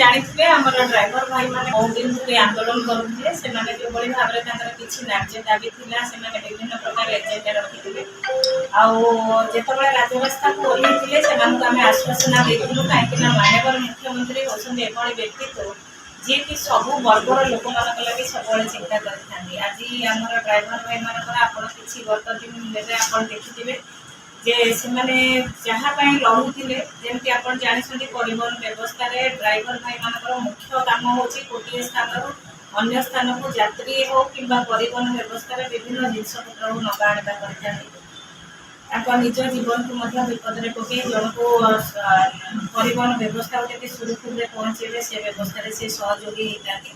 ଜାଣିଥିବେ ଆମର ଡ୍ରାଇଭର ଭାଇମାନେ ବହୁତ ଦିନ ଧରି ଆନ୍ଦୋଳନ କରୁଥିଲେ। ସେମାନେ ଯେଉଁଭଳି ଭାବରେ ତାଙ୍କର କିଛି ନ୍ୟାଯ୍ୟ ଦାବି ଥିଲା, ସେମାନେ ବିଭିନ୍ନ ପ୍ରକାର ଏଜେଣ୍ଡା ରଖିଥିଲେ। ଆଉ ଯେତେବେଳେ ରାଜରାସ୍ତାକୁ ଓହ୍ଲାଇଥିଲେ ସେମାନଙ୍କୁ ଆମେ ଆଶ୍ୱାସନା ଦେଇଥିଲୁ, କାହିଁକିନା ମାନ୍ୟବର ମୁଖ୍ୟମନ୍ତ୍ରୀ ହେଉଛନ୍ତି ଏଭଳି ବ୍ୟକ୍ତିତ୍ୱ ଯିଏକି ସବୁ ବର୍ଗର ଲୋକମାନଙ୍କ ଲାଗି ସବୁବେଳେ ଚିନ୍ତା କରିଥାନ୍ତି। ଆଜି ଆମର ଡ୍ରାଇଭର ଭାଇମାନଙ୍କର ଆପଣ କିଛି ଗତ ଦିନରେ ଆପଣ ଦେଖିଥିବେ ଯେ ସେମାନେ ଯାହା ପାଇଁ ଲଢ଼ୁଥିଲେ, ଯେମିତି ଆପଣ ଜାଣିଛନ୍ତି ପରିବହନ ବ୍ୟବସ୍ଥାରେ ଡ୍ରାଇଭର ଭାଇମାନଙ୍କର ମୁଖ୍ୟ କାମ ହେଉଛି ଗୋଟିଏ ସ୍ଥାନରୁ ଅନ୍ୟ ସ୍ଥାନକୁ ଯାତ୍ରୀ ହେଉ କିମ୍ବା ପରିବହନ ବ୍ୟବସ୍ଥାରେ ବିଭିନ୍ନ ଜିନିଷପତ୍ରକୁ ନେବା ଆଣିବା କରିଥାନ୍ତି। ତାଙ୍କ ନିଜ ଜୀବନକୁ ମଧ୍ୟ ବିପଦରେ ପକାଇ ଜଣକୁ ପରିବହନ ବ୍ୟବସ୍ଥାକୁ ଯଦି ସୁରୁଖୁରୁରେ ପହଞ୍ଚେଇବେ ସେ ବ୍ୟବସ୍ଥାରେ ସେ ସହଯୋଗୀ ହେଇଥାନ୍ତି।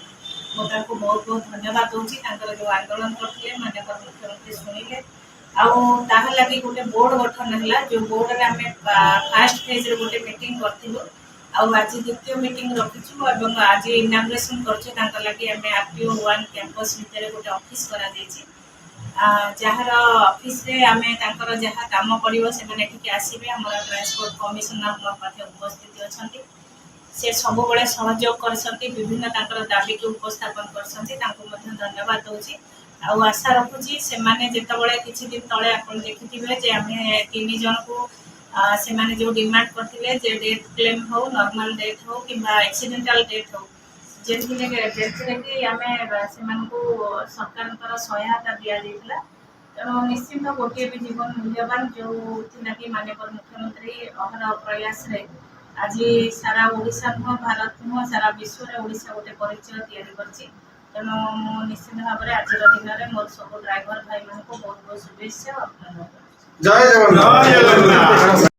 ମୁଁ ତାଙ୍କୁ ବହୁତ ବହୁତ ଧନ୍ୟବାଦ ଦେଉଛି। ତାଙ୍କର ଯେଉଁ ଆନ୍ଦୋଳନ କରିଥିଲେ ମାନ୍ୟବର ମୁଖ୍ୟମନ୍ତ୍ରୀ ଶୁଣିଲେ, ଆଉ ତାହା ଲାଗି ଗୋଟେ ବୋର୍ଡ ଗଠନ ହେଲା, ଯେଉଁ ବୋର୍ଡରେ ଆମେ ଫାଷ୍ଟ ଫେଜ୍ରେ ଗୋଟେ ମିଟିଂ କରିଥିଲୁ। ଆଉ ଆଜି ଦ୍ୱିତୀୟ ମିଟିଂ ରଖିଛୁ ଏବଂ ଆଜି ଇନାଗ୍ରେସନ୍ କରୁଛୁ। ତାଙ୍କ ଲାଗି ଆମେ RTO 1 କ୍ୟାମ୍ପସ୍ ଭିତରେ ଗୋଟେ ଅଫିସ୍ କରାଯାଇଛି, ଯାହାର ଅଫିସ୍ରେ ଆମେ ତାଙ୍କର ଯାହା କାମ ପଡ଼ିବ ସେମାନେ ଏଠିକି ଆସିବେ। ଆମର ଟ୍ରାନ୍ସପୋର୍ଟ କମିଶନର ମୋ ପାଖେ ଉପସ୍ଥିତ ଅଛନ୍ତି, ସେ ସବୁବେଳେ ସହଯୋଗ କରିଛନ୍ତି, ବିଭିନ୍ନ ତାଙ୍କର ଦାବିକୁ ଉପସ୍ଥାପନ କରିଛନ୍ତି। ତାଙ୍କୁ ମଧ୍ୟ ଧନ୍ୟବାଦ ଦେଉଛି। ଆଉ ଆଶା ରଖୁଛି ସେମାନେ ଯେତେବେଳେ କିଛି ଦିନ ତଳେ ଆପଣ ଦେଖିଥିବେ ଯେ ଆମେ 3 ଜଣଙ୍କୁ ସେମାନେ ଯେଉଁ ଡିମାଣ୍ଡ କରିଥିଲେ ଯେ ଡେଥ୍ କ୍ଲେମ୍ ହେଉ, ନର୍ମାଲ ଡେଥ୍ ହେଉ କିମ୍ବା ଆକ୍ସିଡେଣ୍ଟାଲ ଡେଥ୍ ହେଉ, ଯେଉଁଥିରେ କି ଆମେ ସେମାନଙ୍କୁ ସରକାରଙ୍କର ସହାୟତା ଦିଆଯାଇଥିଲା। ତେଣୁ ନିଶ୍ଚିନ୍ତ ଗୋଟିଏ ବି ଜୀବନ ମୂଲ୍ୟବାନ, ଯେଉଁଥିଲାଗି ମାନ୍ୟବର ମୁଖ୍ୟମନ୍ତ୍ରୀ ଅହରହ ପ୍ରୟାସରେ ଆଜି ସାରା ଓଡ଼ିଶା ନୁହଁ, ଭାରତ ନୁହଁ, ସାରା ବିଶ୍ୱରେ ଓଡ଼ିଶା ଗୋଟେ ପରିଚୟ ତିଆରି କରିଛି। ତେଣୁ ମୁଁ ନିଶ୍ଚିତ ଭାବରେ ଆଜିର ଦିନରେ ମୋର ସବୁ ଡ୍ରାଇଭର ଭାଇମାନଙ୍କୁ ବହୁତ ବହୁତ ଶୁଭେଚ୍ଛା ଓ ଅଭିନନ୍ଦନ କରୁଛି। ଜୟ ଜଗନ୍ନାଥ।